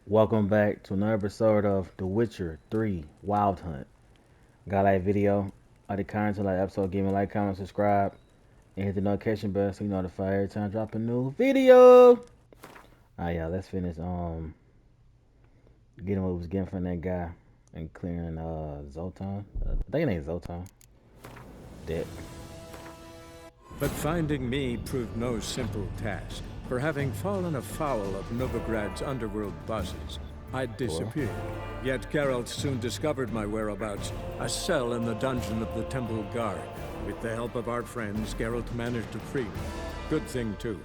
Welcome back to another episode of The Witcher 3 Wild Hunt. Got like video, like the content, like episode, give me a like, comment, subscribe, and hit the notification bell so you notified every time I drop a new video. Alright, yeah, let's finish getting what we was getting from that guy and clearing Zoltan. I think it ain't Zoltan. Dead. But finding me proved no simple task. For having fallen afoul of Novigrad's underworld bosses, I disappeared. Yet Geralt soon discovered my whereabouts, a cell in the dungeon of the Temple Guard. With the help of our friends, Geralt managed to free me. Good thing, too,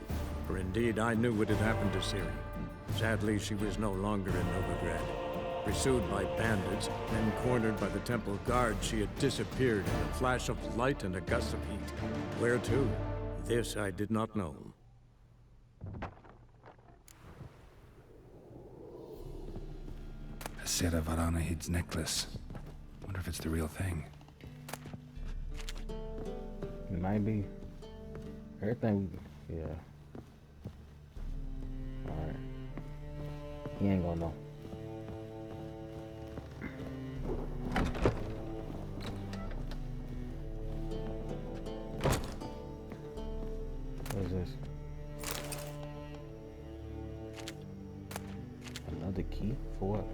for indeed I knew what had happened to Ciri. Sadly, she was no longer in Novigrad. Pursued by bandits, then cornered by the Temple Guard, she had disappeared in a flash of light and a gust of heat. Where to? This I did not know. Sarah Varanahid's necklace. Wonder if it's the real thing. It might be. Everything, yeah. Alright. He ain't gonna know. What is this? Another key? For what?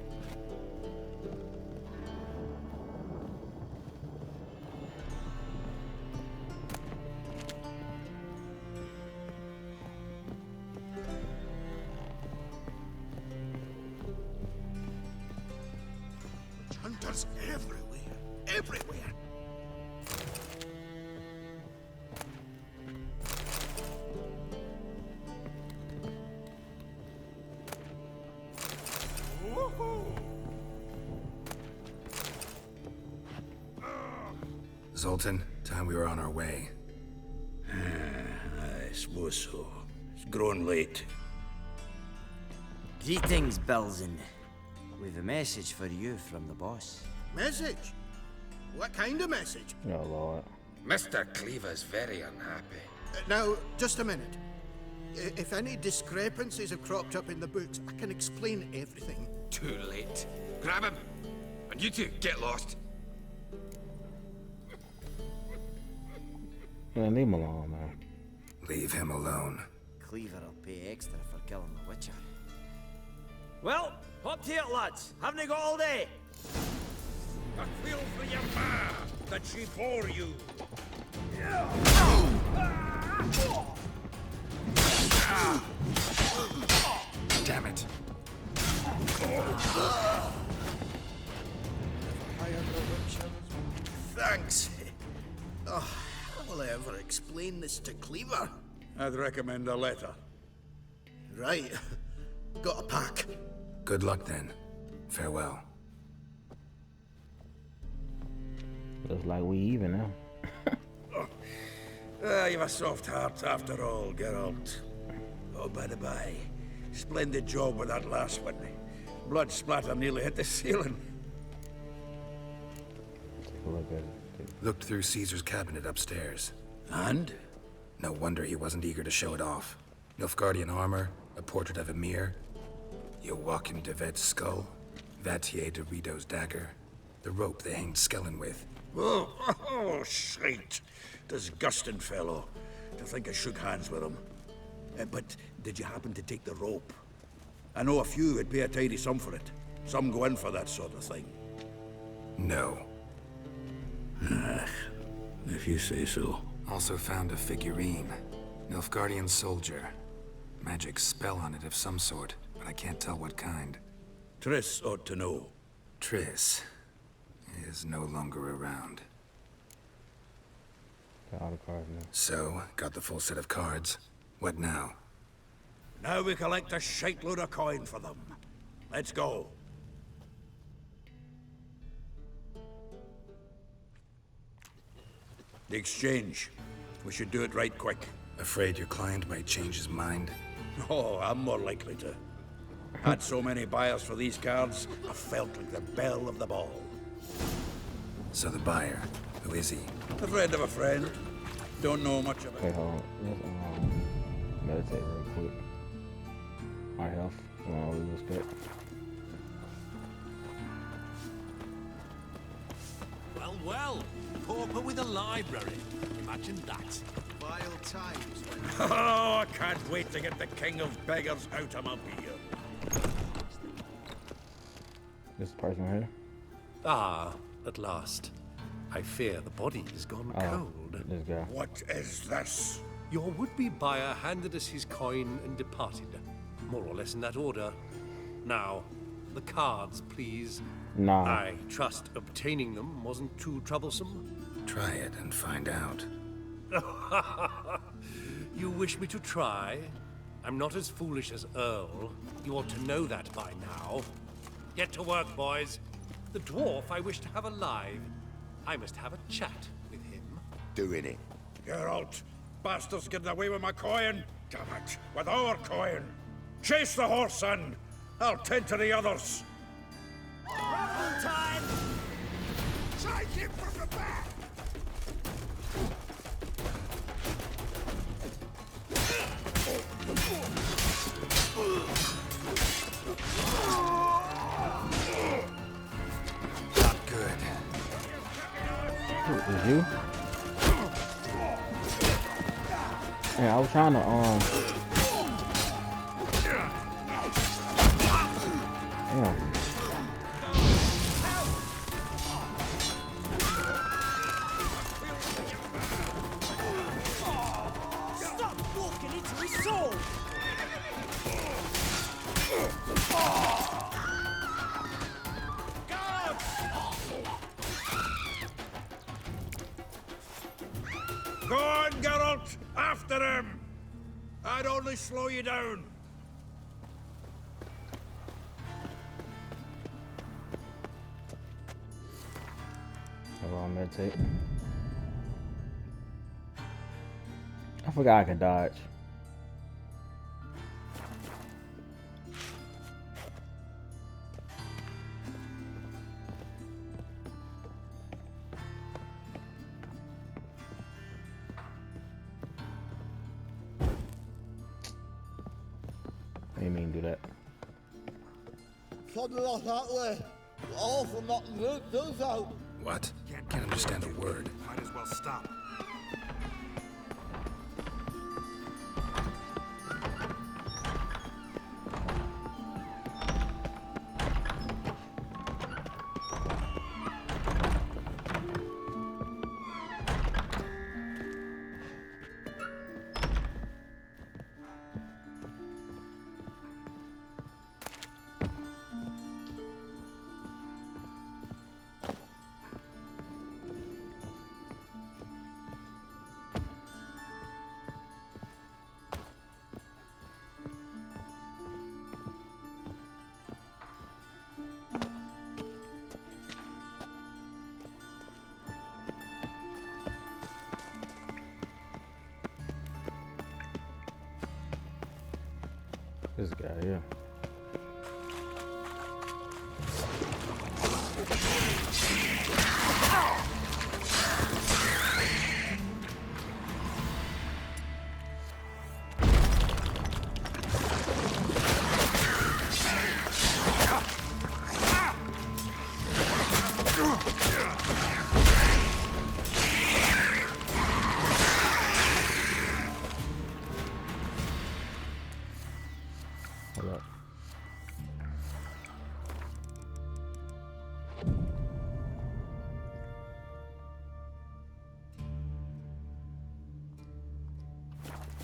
Hunters everywhere. Everywhere. Zoltan, time we were on our way. I suppose so. It's growing late. Greetings, Belzen. We've a message for you from the boss. Message? What kind of message? Oh Lord. Mr. Cleaver's very unhappy. Now, just a minute. If any discrepancies have cropped up in the books, I can explain everything. Too late. Grab him! And you two, get lost. Man, leave him alone, man. Leave him alone. Cleaver will pay extra for killing the Witcher. Well, up to it, lads. Haven't you got all day? I feel for your ma that she bore you. Damn it. Thanks. Oh, how will I ever explain this to Cleaver? I'd recommend a letter. Right. Got a pack. Good luck then. Farewell. Looks like we even now. You've a soft heart after all, Geralt. Oh, by the by, splendid job with that last one. Blood splatter nearly hit the ceiling. Take a look at it. Looked through Caesar's cabinet upstairs. And? No wonder he wasn't eager to show it off. Nilfgaardian armor, a portrait of Emir, Joachim de Vet's skull, Vatier de Rideau's dagger, the rope they hanged Skellen with. Shite. Disgusting fellow. To think I shook hands with him. But did you happen to take the rope? I know a few would pay a tidy sum for it. Some go in for that sort of thing. No. If you say so. Also found a figurine. Nilfgaardian soldier. Magic spell on it of some sort, but I can't tell what kind. Triss ought to know. Triss is no longer around. Got all the cards now. So, got the full set of cards. What now? Now we collect a shite load of coin for them. Let's go. The exchange. We should do it right quick. Afraid your client might change his mind? Oh, I'm more likely to. Had so many buyers for these cards, I felt like the belle of the ball. So the buyer, who is he? A friend of a friend. Don't know much about Okay, hold on. Let's meditate real quick. Our health. We respect. Well, well. Pauper with a library. Imagine that. Vile times when Oh, I can't wait to get the king of beggars out of my beer. This person here. Ah, at last. I fear the body is gone cold. This guy. What is this? Your would-be buyer handed us his coin and departed. More or less in that order. Now, the cards, please. Nah. I trust obtaining them wasn't too troublesome. Try it and find out. You wish me to try? I'm not as foolish as Earl. You ought to know that by now. Get to work, boys. The dwarf I wish to have alive. I must have a chat with him. Doing it. Geralt, bastards getting away with my coin. Damn it, with our coin. Chase the horse, son. I'll tend to the others. Raffle time! Take him from the back! Not good. Is you? Yeah, I was trying to Damn. Stop walking into his soul! Go on, Geralt! After him! I'd only slow you down. Hold on, meditate. I forgot I can dodge. I didn't mean to do that. Something like that way. All for not good, do so. What? Can't understand a word. Might as well stop. This guy, yeah. Hold up.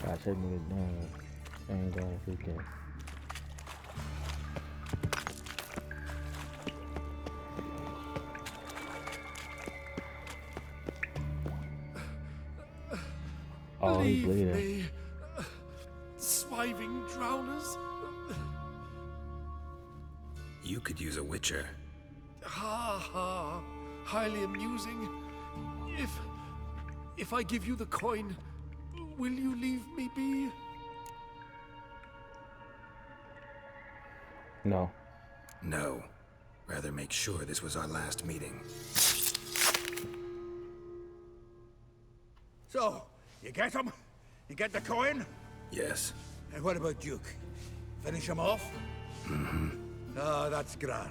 God, check me down. Ain't going freaking. Oh, he's Leave bleeding. me, swiving drowners. You could use a witcher. Ha ha, highly amusing. If I give you the coin, will you leave me be? No. No. Rather make sure this was our last meeting. So, you get him? You get the coin? Yes. And what about Duke? Finish him off? Mm-hmm. Ah, that's grand.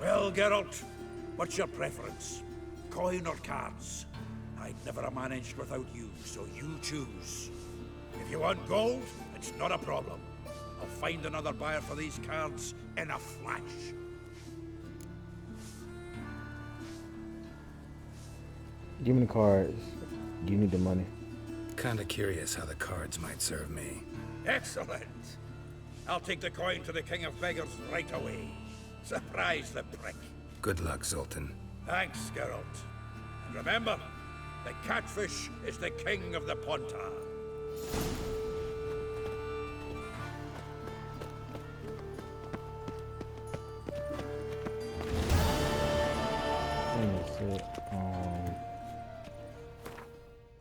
Well, Geralt, What's your preference? Coin or cards? I'd never have managed without you, so you choose. If you want gold, it's not a problem. I'll find another buyer for these cards in a flash. Give me the cards. You need the money. Kinda curious how the cards might serve me. Excellent. I'll take the coin to the King of Beggars right away. Surprise the prick. Good luck, Zoltan. Thanks, Geralt. And remember, the catfish is the king of the Pontar.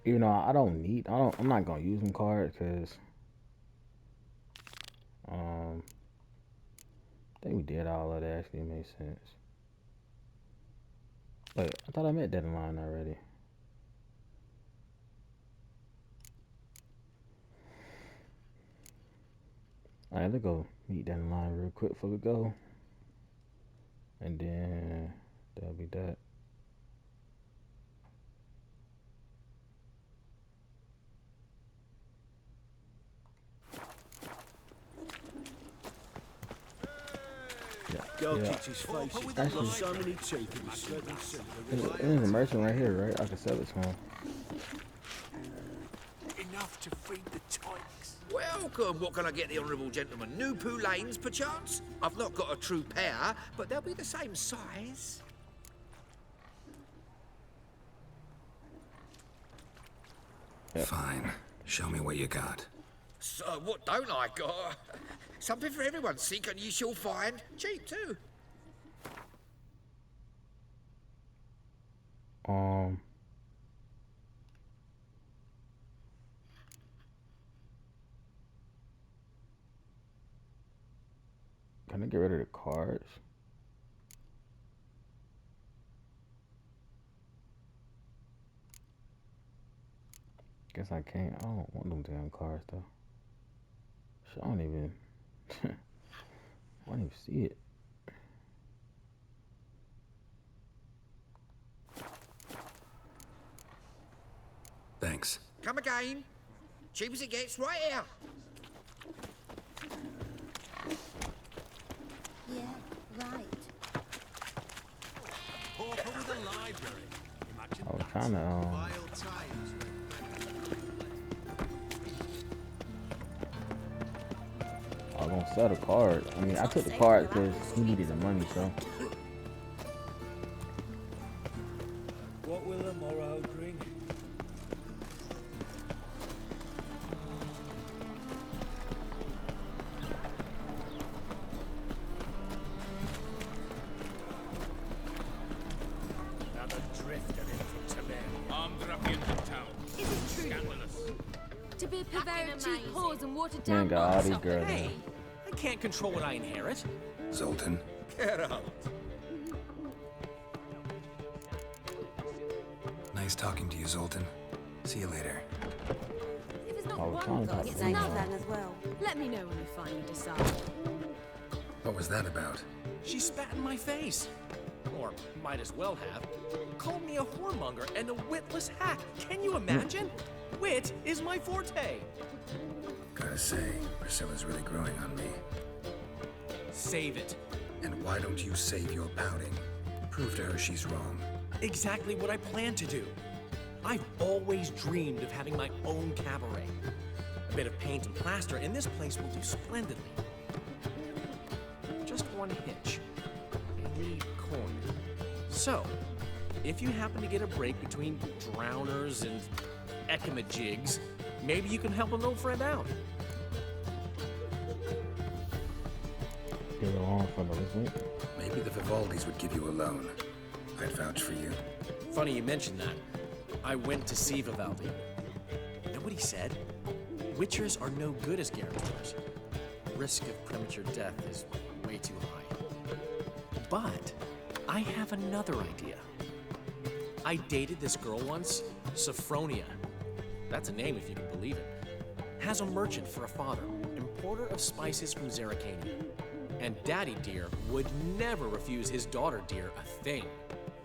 Even though I'm not gonna use them cards because I think we did all of that. Actually, it makes sense. But I thought I met Dandelion already. Alright, let's go meet Dandelion real quick before we go. And then that'll be that. Go kick his face. Actually, So many teeth in his there's a merchant right here, right? I can sell it to him. Enough to feed the tykes. Welcome. What can I get the honourable gentleman? New poulaines, perchance? I've not got a true pair, but they'll be the same size. Fine. Show me what you got. So what don't I got? Something for everyone. Seek and ye shall find. Cheap too. Can I get rid of the cards? Guess I can't. I don't want them damn cards though. I don't even see it. Thanks. Come again. Cheap as it gets, right here. Yeah, right. Pauper with a library. Imagine I was trying to I was gonna sell the card. I mean, I took the card because he needed the money, so. What will the morrow bring? Another drifter in from Tibet. Armed ruffians in town. Is it true? Scandalous. To be a purveyor of cheap whores and watered Man down got all these monster. girls. Hey, I can't control what I inherit. Zoltan. Geralt. Nice talking to you, Zoltan. See you later. If it's not Oh, one Tom's god, not it's doing another. that. As well. Let me know when you finally decide. What was that about? She spat in my face. Or might as well have. Called me a whoremonger and a witless hack. Can you imagine? Wit is my forte. Gotta say, Priscilla's really growing on me. Save it. And why don't you save your pouting? Prove to her she's wrong. Exactly what I plan to do. I've always dreamed of having my own cabaret. A bit of paint and plaster, and this place will do splendidly. Just one hitch. I need coin. So, if you happen to get a break between drowners and ecamajigs, maybe you can help an old friend out. Get it on from the week. Maybe the Vivaldis would give you a loan. I'd vouch for you. Funny you mentioned that. I went to see Vivaldi. You know what he said? Witchers are no good as guarantors. Risk of premature death is way too high. But I have another idea. I dated this girl once, Sophronia. That's a name if you can believe it. Has a merchant for a father, importer of spices from Zerrikania. And Daddy Dear would near refuse his daughter Dear a thing.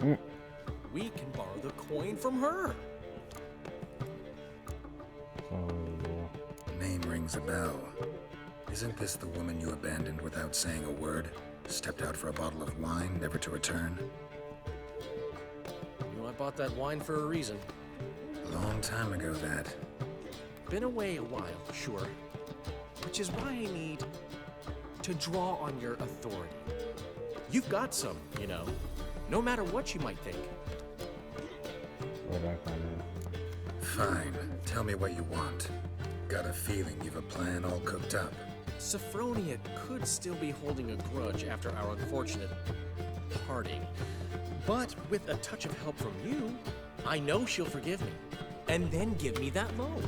We can borrow the coin from her. Oh, Name rings a bell. Isn't this the woman you abandoned without saying a word? Stepped out for a bottle of wine, never to return? You know, I bought that wine for a reason. Long time ago, that. Been away a while, sure. Which is why I need to draw on your authority. You've got some, you know, no matter what you might think. What I kind of. Fine. Tell me what you want. Got a feeling you've a plan all cooked up. Sophronia could still be holding a grudge after our unfortunate parting. But with a touch of help from you, I know she'll forgive me. And then give me that loan.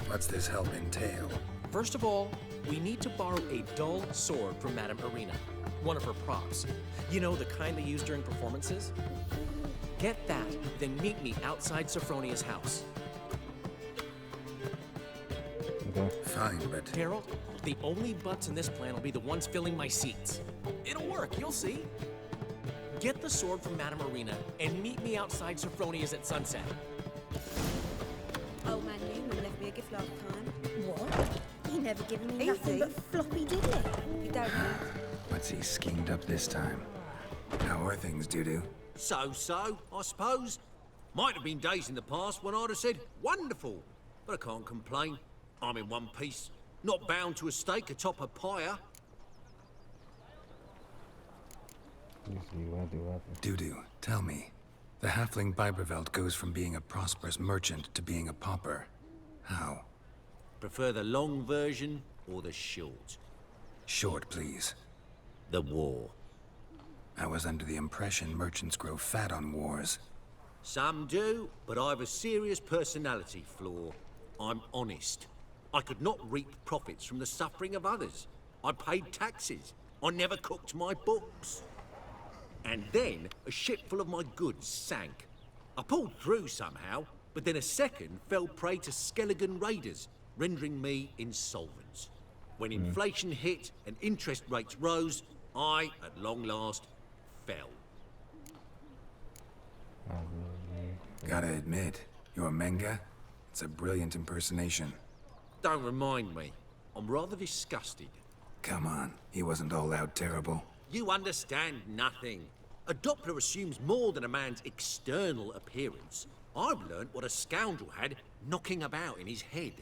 What's this help entail? First of all, we need to borrow a dull sword from Madame Arena. One of her props. You know, the kind they use during performances? Get that, then meet me outside Sophronia's house. Okay. Fine, but... Harold, the only butts in this plan will be the ones filling my seats. It'll work, you'll see. Get the sword from Madame Arena and meet me outside Sophronia's at sunset. Old man Newman left me a gift last time. What? He never given me nothing but floppy diddly. You don't know. What's he schemed up this time? How are things, Dudu? So, I suppose. Might have been days in the past when I'd have said, wonderful. But I can't complain. I'm in one piece. Not bound to a stake atop a pyre. Dudu, tell me. The halfling Biberveld goes from being a prosperous merchant to being a pauper. How? Prefer the long version or the short? Short, please. The war. I was under the impression merchants grow fat on wars. Some do, but I've a serious personality flaw. I'm honest. I could not reap profits from the suffering of others. I paid taxes. I never cooked my books. And then a ship full of my goods sank. I pulled through somehow, but then a second fell prey to Skelligan raiders, rendering me insolvent. When inflation hit and interest rates rose, I, at long last, fell. Gotta admit, your Menga, it's a brilliant impersonation. Don't remind me. I'm rather disgusted. Come on, he wasn't all out terrible. You understand nothing. A Doppler assumes more than a man's external appearance. I've learned what a scoundrel had knocking about in his head.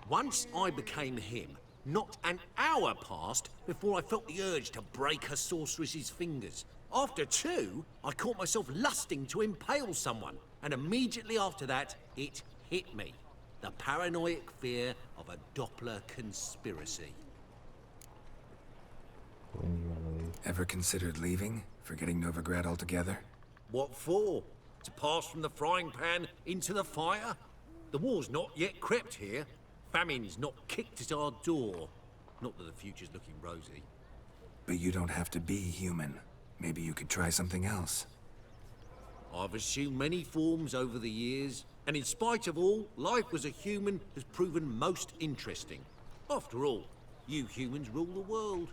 Once I became him, not an hour passed before I felt the urge to break a sorceress's fingers. After two, I caught myself lusting to impale someone, and immediately after that, it hit me. The paranoid fear of a Doppler conspiracy. Ever considered leaving? Forgetting Novigrad altogether? What for? To pass from the frying pan into the fire? The war's not yet crept here. Famine's not kicked at our door. Not that the future's looking rosy. But you don't have to be human. Maybe you could try something else. I've assumed many forms over the years, and in spite of all, life as a human has proven most interesting. After all, you humans rule the world.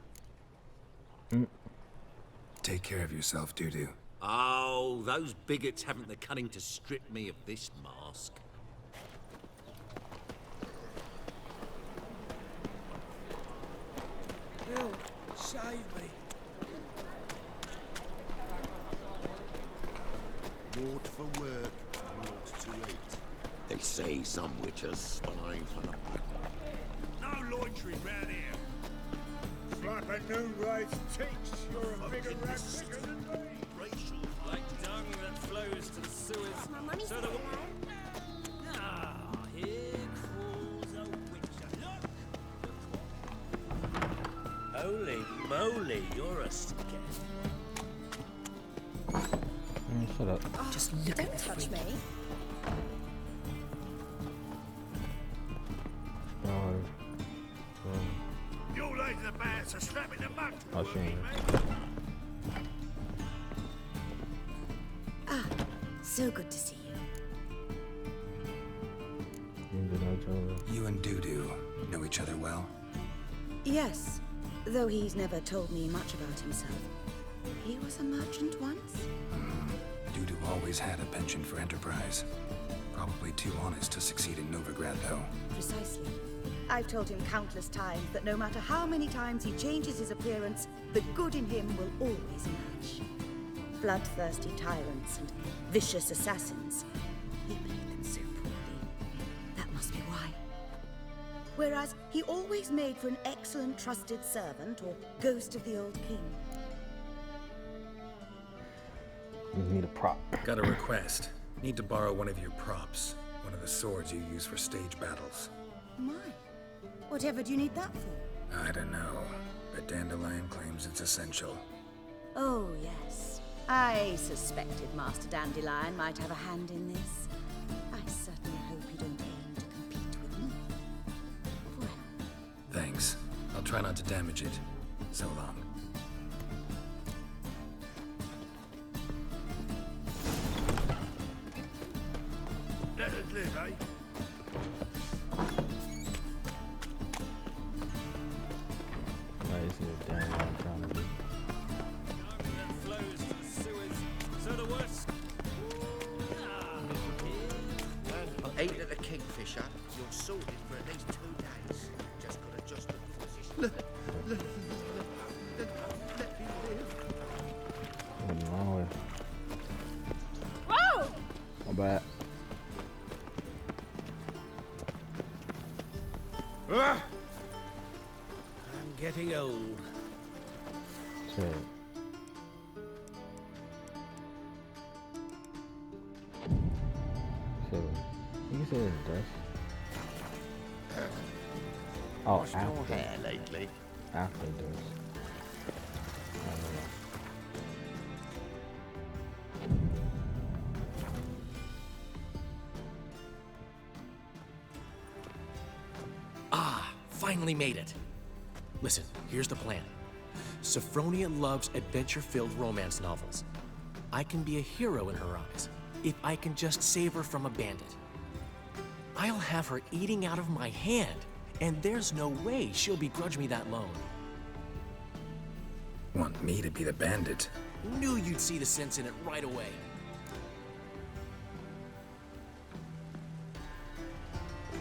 Take care of yourself, Dudu. Oh, those bigots haven't the cunning to strip me of this mask. Bill, save me. Naught for work, naught to eat. They say some witches spy for the No loitering round here. Like a new race cheeks, you're a bigger rat picker than me. Like dung that flows to the sewers. My money's So so the... Ah, here crawls a witcher. Look! Holy moly, you're a scat. Shut up. Just look at touch me. You're lazy the bad, so slap in the mud. I'll show you. Ah, so good to see you. You and Dudu know each other well? Yes, though he's never told me much about himself. He was a merchant once? Dudu always had a penchant for enterprise. Probably too honest to succeed in Novigrad, though. Precisely. I've told him countless times that no matter how many times he changes his appearance, the good in him will always emerge. Bloodthirsty tyrants and vicious assassins. He played them so poorly. That must be why. Whereas he always made for an excellent trusted servant or ghost of the old king. We need a prop. Got a request. Need to borrow one of your props. One of the swords you use for stage battles. My. Whatever do you need that for? I don't know, but Dandelion claims it's essential. Oh, yes. I suspected Master Dandelion might have a hand in this. I certainly hope you don't aim to compete with me. Well. Thanks. I'll try not to damage it. So long. Let us live, eh? Nice little Dandelion trying to do. Eight at the Kingfisher, you're sorted for at least 2 days. Just gotta adjust the position. What's wrong with? Whoa! My bad. I'm getting old. Shit. So, you can say it's dust. Oh, What's your after. hair lately? After dust. I don't know. Ah, finally made it. Listen, here's the plan. Sophronia loves adventure-filled romance novels. I can be a hero in her eyes if I can just save her from a bandit. I'll have her eating out of my hand, and there's no way she'll begrudge me that loan. Want me to be the bandit? Knew you'd see the sense in it right away.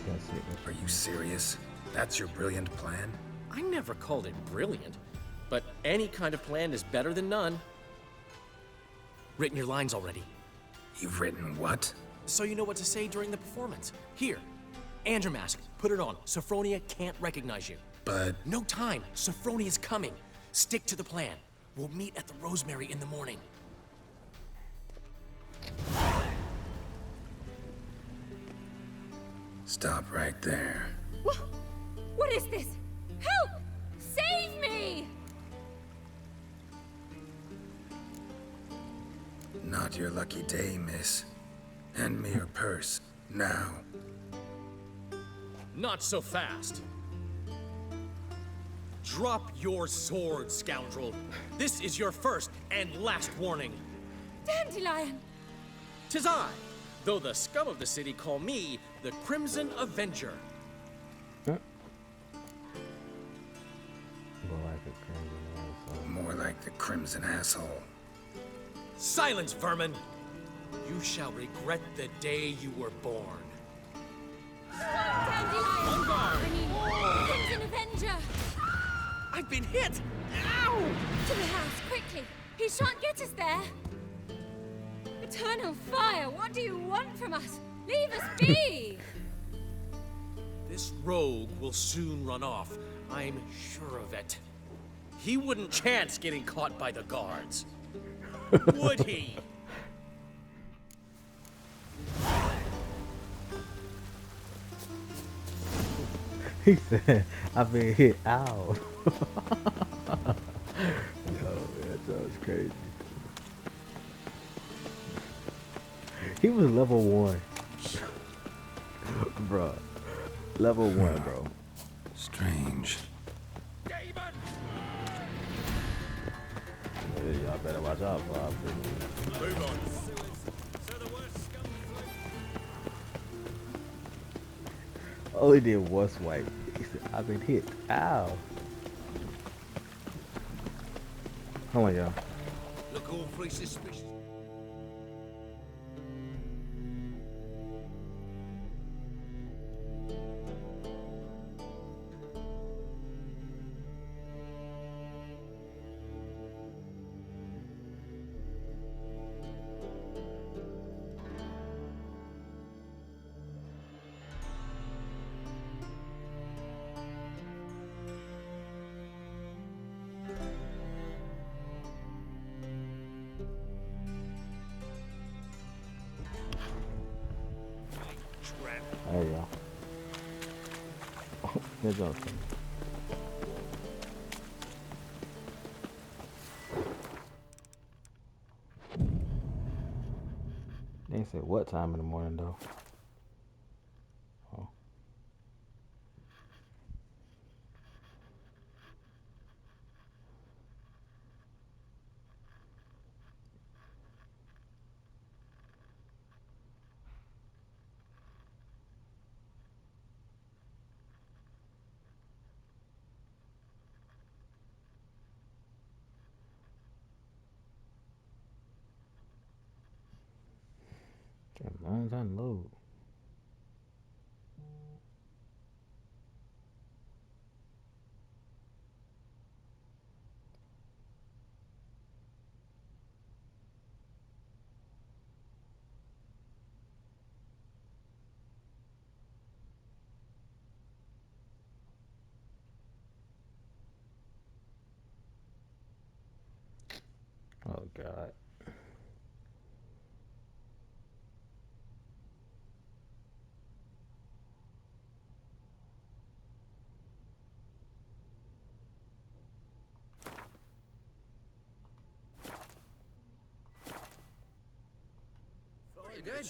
That's it. Are you serious? That's your brilliant plan? I never called it brilliant, but any kind of plan is better than none. Written your lines already. You've written what? So you know what to say during the performance. Here, and your mask. Put it on. Sophronia can't recognize you. But... No time. Sophronia's coming. Stick to the plan. We'll meet at the Rosemary in the morning. Stop right there. What is this? Help! Save me! Not your lucky day, miss. Hand me your purse, now. Not so fast. Drop your sword, scoundrel. This is your first and last warning. Dandelion! 'Tis I, though the scum of the city call me the Crimson Avenger. More like the Crimson Asshole. Silence, vermin! You shall regret the day you were born. Dandelion! On guard! Crimson Avenger! I've been hit! Ow! To the house, quickly! He shan't get us there! Eternal fire, what do you want from us? Leave us be! This rogue will soon run off. I'm sure of it. He wouldn't chance getting caught by the guards. Would he? He said, I've been hit. Ow. Yo, that sounds crazy. He was level 1. Bro. Level 1, bro. Strange. Y'all better watch out for our Move on. All he did was swipe. He said, I've been hit. Ow. Hold on, y'all. awfully suspicious. There you go. Good job. They ain't said what time in the morning though. Oh. Mine's unload. Oh God.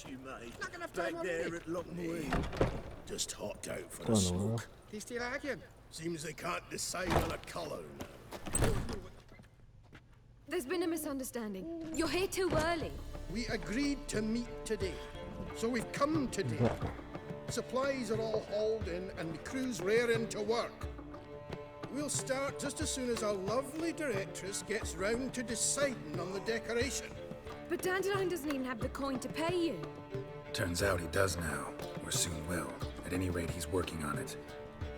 You mate. Back there at Lockwood. Just hopped out for a What in the world? smoke. He's still arguing. Seems they can't decide on a colour now. There's been a misunderstanding. You're here too early. We agreed to meet today, so we've come today. Supplies are all hauled in and the crew's raring to work. We'll start just as soon as our lovely directress gets round to deciding on the decoration. But Dandelion doesn't even have the coin to pay you. Turns out he does now, or soon will. At any rate, he's working on it.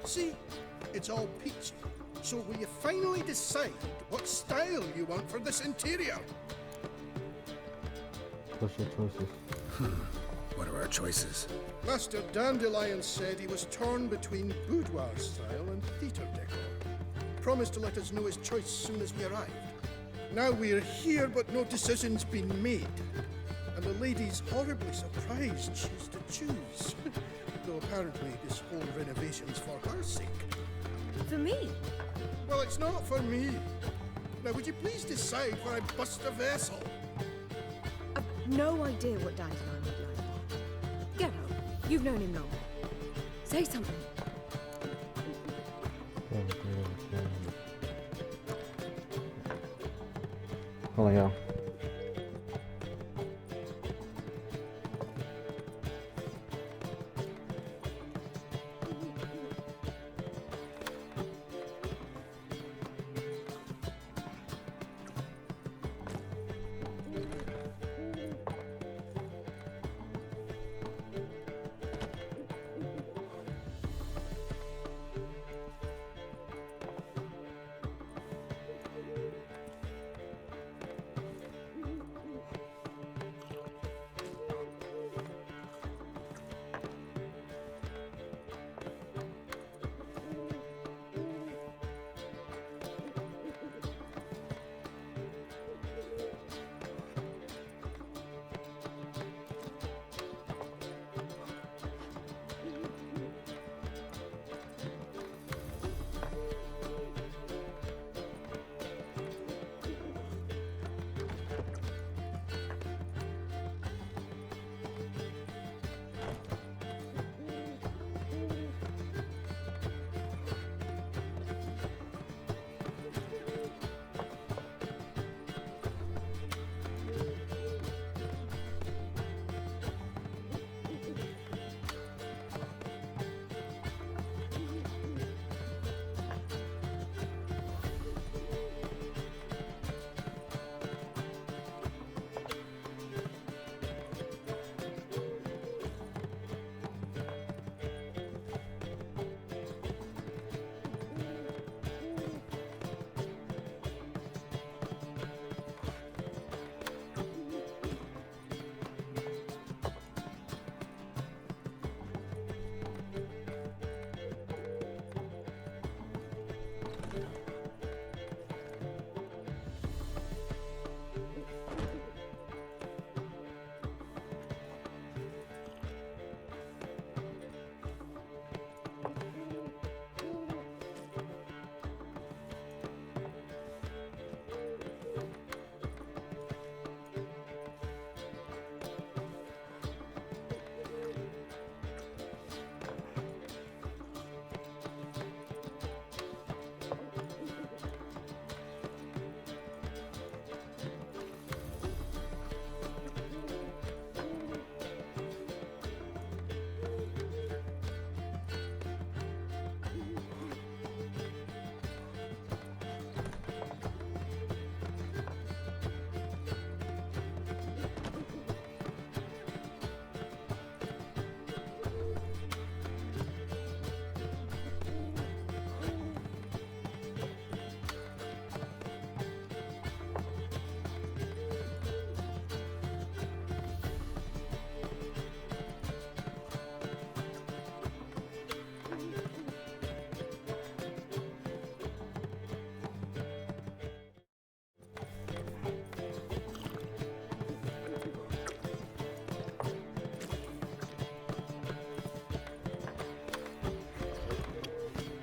See, it's all peachy. So will you finally decide what style you want for this interior? What's your choices? What are our choices? Master Dandelion said he was torn between boudoir style and theatre decor. Promised to let us know his choice soon as we arrived. Now we're here, but no decision's been made. And the lady's horribly surprised she's to choose. Though apparently this whole renovation's for her sake. For me? Well, it's not for me. Now, would you please decide where I bust a vessel? I've no idea what Dandelion would like. Geralt, you've known him long. Say something. Oh yeah.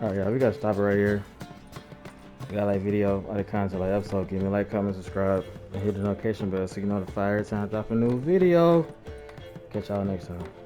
Alright, yeah, we gotta stop it right here. If you got like video, other content like episode, give me a like, comment, subscribe, and hit the notification bell so you get notified every time I drop a new video. Catch y'all next time.